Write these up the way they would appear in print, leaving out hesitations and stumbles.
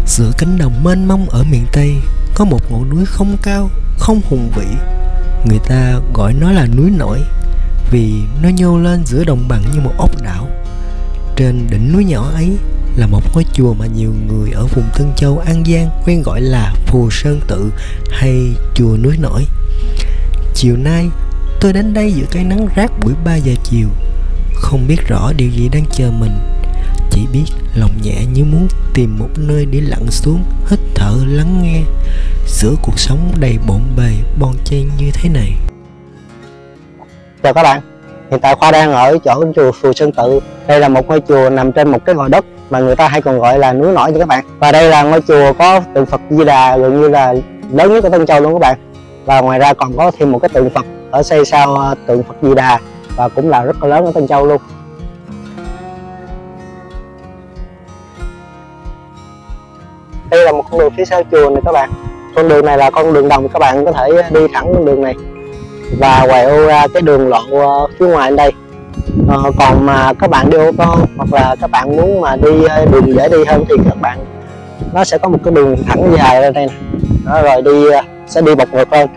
Giữa cánh đồng mênh mông ở miền Tây có một ngọn núi không cao, không hùng vĩ. Người ta gọi nó là núi nổi vì nó nhô lên giữa đồng bằng như một ốc đảo. Trên đỉnh núi nhỏ ấy là một ngôi chùa mà nhiều người ở vùng Tân Châu, An Giang quen gọi là Phù Sơn Tự hay chùa núi nổi. Chiều nay tôi đến đây giữa cái nắng rát buổi 3 giờ chiều, không biết rõ điều gì đang chờ mình, chỉ biết lòng nhẹ như muốn tìm một nơi để lặn xuống, hít thở lắng nghe giữa cuộc sống đầy bộn bề bon chen như thế này. Chào các bạn, hiện tại Khoa đang ở chỗ chùa Phù Sơn Tự. Đây là một ngôi chùa nằm trên một cái gò đất mà người ta hay còn gọi là núi nổi nha các bạn. Và đây là ngôi chùa có tượng Phật Di Đà gần như là lớn nhất ở Tân Châu luôn các bạn. Và ngoài ra còn có thêm một cái tượng Phật ở xây sau tượng Phật Di Đà và cũng là rất là lớn ở Tân Châu luôn. Đây là một con đường phía sau chùa này các bạn. Con đường này là con đường đồng, các bạn có thể đi thẳng con đường này và quẹo ra cái đường lộ phía ngoài đây. Còn mà các bạn đi ô tô hoặc là các bạn muốn mà đi đường dễ đi hơn thì các bạn nó sẽ có một cái đường thẳng dài lên đây này. Đó, rồi đi sẽ đi bật ngược hơn.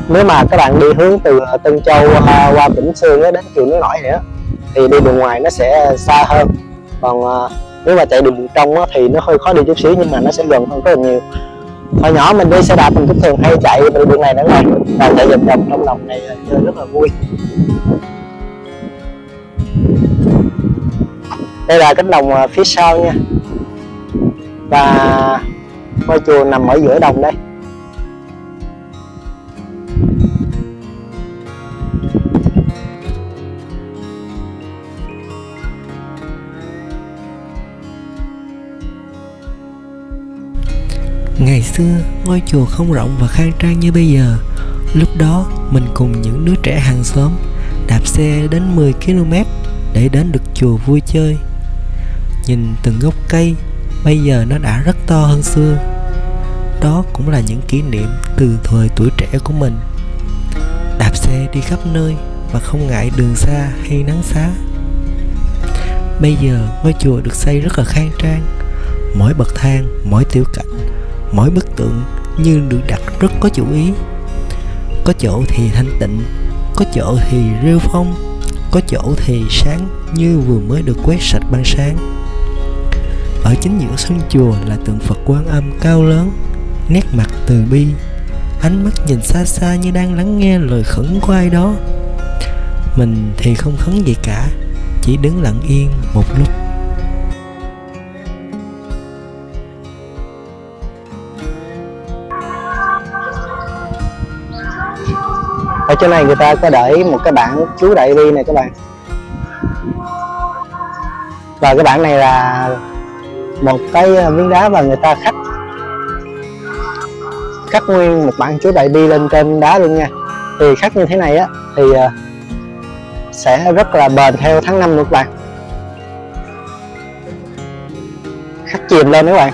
Nếu mà các bạn đi hướng từ Tân Châu qua Vĩnh Sương đến chùa núi nổi nữa thì đi đường ngoài nó sẽ xa hơn. Còn nếu mà chạy đường trong thì nó hơi khó đi chút xíu, nhưng mà nó sẽ gần hơn rất là nhiều. Hồi nhỏ mình đi xe đạp mình cũng thường hay chạy từ đường này nữa rồi, và chạy vòng vòng trong lòng này chơi rất là vui. Đây là cánh đồng phía sau nha, và ngôi chùa nằm ở giữa đồng đây. Ngày xưa, ngôi chùa không rộng và khang trang như bây giờ. Lúc đó, mình cùng những đứa trẻ hàng xóm đạp xe đến 10 km để đến được chùa vui chơi. Nhìn từng gốc cây, bây giờ nó đã rất to hơn xưa. Đó cũng là những kỷ niệm từ thời tuổi trẻ của mình. Đạp xe đi khắp nơi và không ngại đường xa hay nắng xá. Bây giờ, ngôi chùa được xây rất là khang trang. Mỗi bậc thang, mỗi tiểu cảnh, mỗi bức tượng như được đặt rất có chủ ý. Có chỗ thì thanh tịnh, có chỗ thì rêu phong, có chỗ thì sáng như vừa mới được quét sạch ban sáng. Ở chính giữa sân chùa là tượng Phật Quan Âm cao lớn, nét mặt từ bi, ánh mắt nhìn xa xa như đang lắng nghe lời khấn của ai đó. Mình thì không khấn gì cả, chỉ đứng lặng yên một lúc. Ở chỗ này người ta có để một cái bảng chú Đại Bi này các bạn. Và cái bảng này là một cái miếng đá và người ta khắc nguyên một bảng chú Đại Bi lên trên đá luôn nha. Thì khắc như thế này á thì sẽ rất là bền theo tháng năm luôn các bạn. Khắc chìm lên các bạn.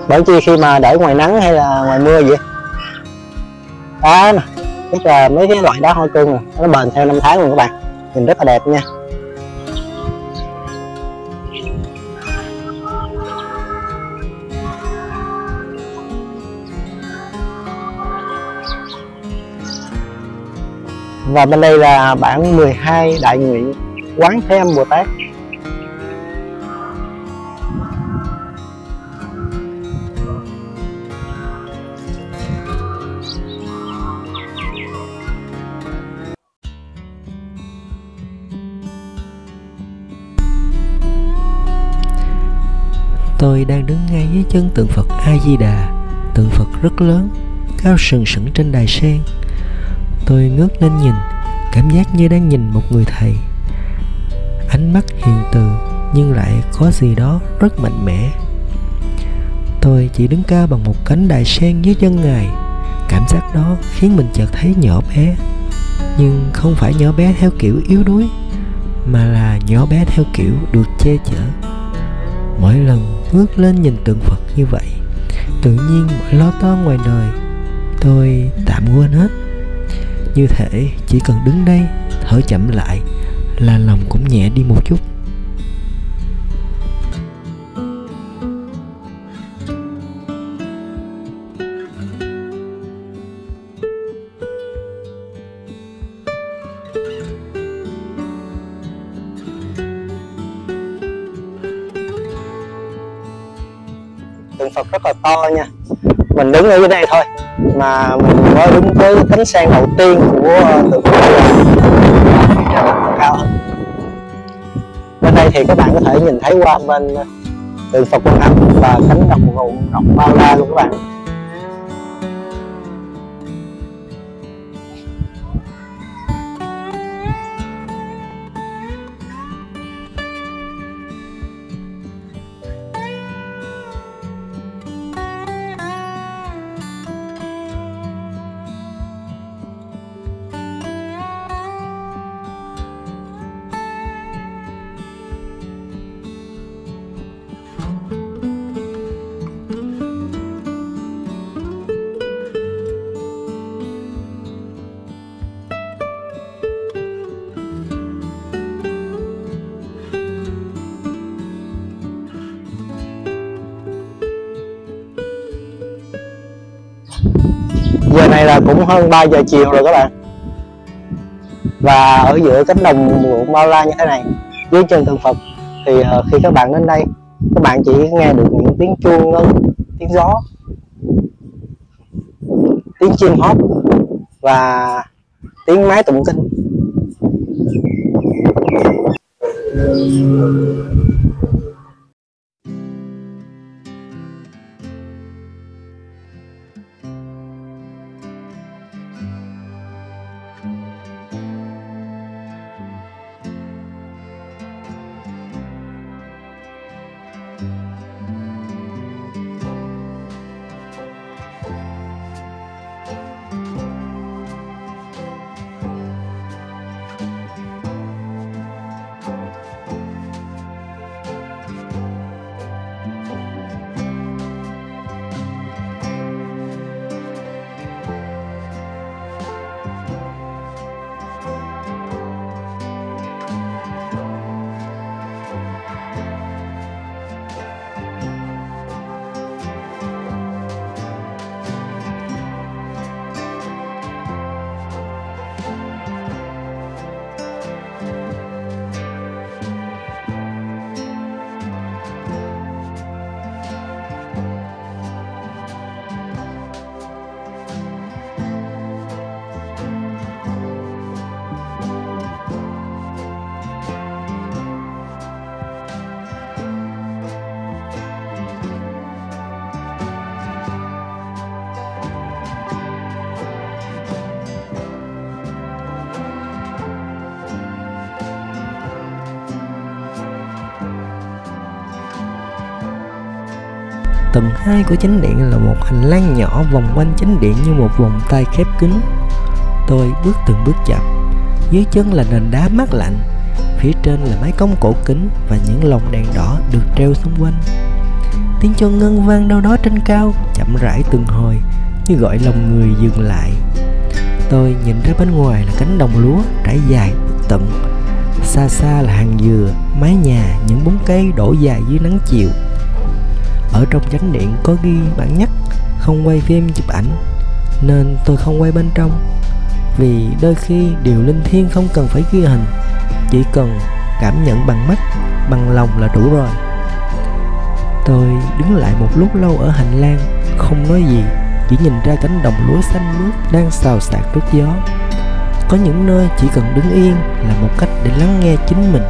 Bởi chi khi mà để ngoài nắng hay là ngoài mưa vậy, đá nè, rất là mấy cái loại đá hoa cương này, nó bền theo năm tháng luôn các bạn, nhìn rất là đẹp nha. Và bên đây là bản 12 đại nguyện Quán Thế Âm Bồ Tát. Tôi đang đứng ngay dưới chân tượng Phật A Di Đà. Tượng Phật rất lớn, cao sừng sững trên đài sen. Tôi ngước lên nhìn, cảm giác như đang nhìn một người thầy. Ánh mắt hiền từ nhưng lại có gì đó rất mạnh mẽ. Tôi chỉ đứng cao bằng một cánh đài sen dưới chân Ngài. Cảm giác đó khiến mình chợt thấy nhỏ bé. Nhưng không phải nhỏ bé theo kiểu yếu đuối, mà là nhỏ bé theo kiểu được che chở. Mỗi lần ngước lên nhìn tượng Phật như vậy, tự nhiên mọi lo toan ngoài đời tôi tạm quên hết. Như thể chỉ cần đứng đây thở chậm lại là lòng cũng nhẹ đi một chút. Phật rất là to nha. Mình đứng ở dưới đây thôi mà mình mới đứng với cánh sen đầu tiên của tượng Phật cao hơn. Bên đây thì các bạn có thể nhìn thấy qua bên tượng Phật Quan Âm và cánh đồng rộng bao la luôn các bạn. Giờ này là cũng hơn 3 giờ chiều rồi các bạn. Và ở giữa cánh đồng ruộng bao la như thế này, dưới chân tượng Phật thì khi các bạn đến đây, các bạn chỉ nghe được những tiếng chuông ngân, tiếng gió, tiếng chim hót và tiếng máy tụng kinh. Tầng 2 của chánh điện là một hành lang nhỏ vòng quanh chánh điện như một vòng tay khép kín. Tôi bước từng bước chậm. Dưới chân là nền đá mát lạnh, phía trên là mái cong cổ kính và những lồng đèn đỏ được treo xung quanh. Tiếng chuông ngân vang đâu đó trên cao, chậm rãi từng hồi như gọi lòng người dừng lại. Tôi nhìn ra bên ngoài là cánh đồng lúa trải dài bất tận. Xa xa là hàng dừa, mái nhà, những bóng cây đổ dài dưới nắng chiều. Ở trong chánh điện có ghi bản nhắc không quay phim chụp ảnh, nên tôi không quay bên trong. Vì đôi khi điều linh thiêng không cần phải ghi hình, chỉ cần cảm nhận bằng mắt, bằng lòng là đủ rồi. Tôi đứng lại một lúc lâu ở hành lang, không nói gì, chỉ nhìn ra cánh đồng lúa xanh mướt đang xào xạc trước gió. Có những nơi chỉ cần đứng yên là một cách để lắng nghe chính mình.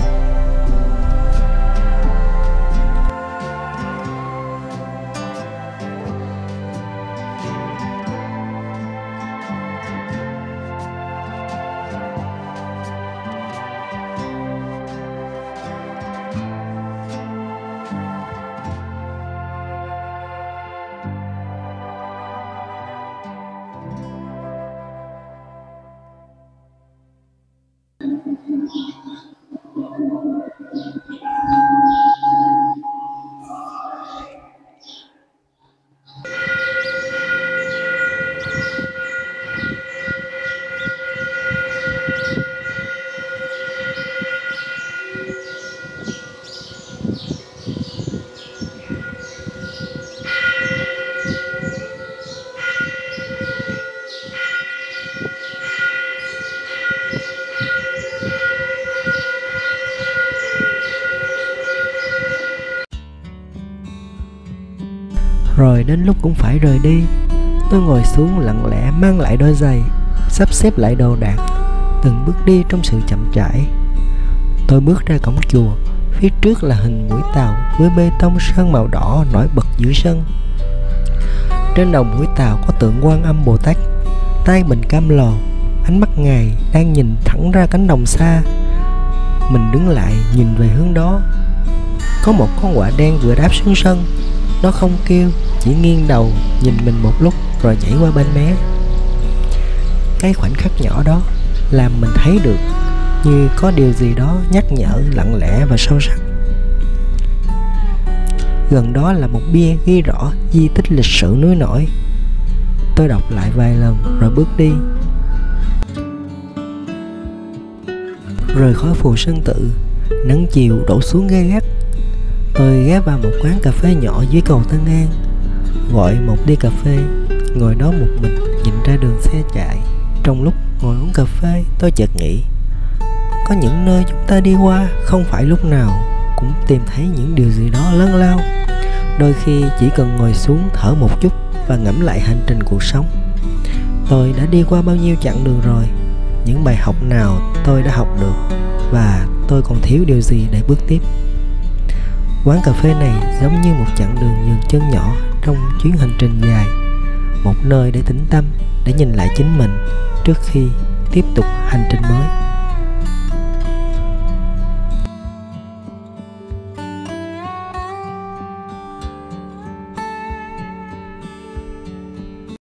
Rồi đến lúc cũng phải rời đi, tôi ngồi xuống lặng lẽ mang lại đôi giày, sắp xếp lại đồ đạc, từng bước đi trong sự chậm rãi. Tôi bước ra cổng chùa. Phía trước là hình mũi tàu với bê tông sơn màu đỏ nổi bật giữa sân. Trên đầu mũi tàu có tượng Quan Âm Bồ Tát, tay mình cam lồ, ánh mắt Ngài đang nhìn thẳng ra cánh đồng xa. Mình đứng lại nhìn về hướng đó. Có một con quạ đen vừa đáp xuống sân. Nó không kêu, chỉ nghiêng đầu nhìn mình một lúc rồi nhảy qua bên mé. Cái khoảnh khắc nhỏ đó làm mình thấy được như có điều gì đó nhắc nhở lặng lẽ và sâu sắc. Gần đó là một bia ghi rõ di tích lịch sử núi nổi. Tôi đọc lại vài lần rồi bước đi. Rời khỏi Phù Sơn Tự, nắng chiều đổ xuống gay gắt. Tôi ghé vào một quán cà phê nhỏ dưới cầu Tân An, gọi một ly cà phê, ngồi đó một mình nhìn ra đường xe chạy. Trong lúc ngồi uống cà phê, tôi chợt nghĩ, có những nơi chúng ta đi qua không phải lúc nào cũng tìm thấy những điều gì đó lớn lao. Đôi khi chỉ cần ngồi xuống thở một chút và ngẫm lại hành trình cuộc sống. Tôi đã đi qua bao nhiêu chặng đường rồi, những bài học nào tôi đã học được, và tôi còn thiếu điều gì để bước tiếp. Quán cà phê này giống như một chặng đường dừng chân nhỏ trong chuyến hành trình dài, một nơi để tĩnh tâm, để nhìn lại chính mình trước khi tiếp tục hành trình mới.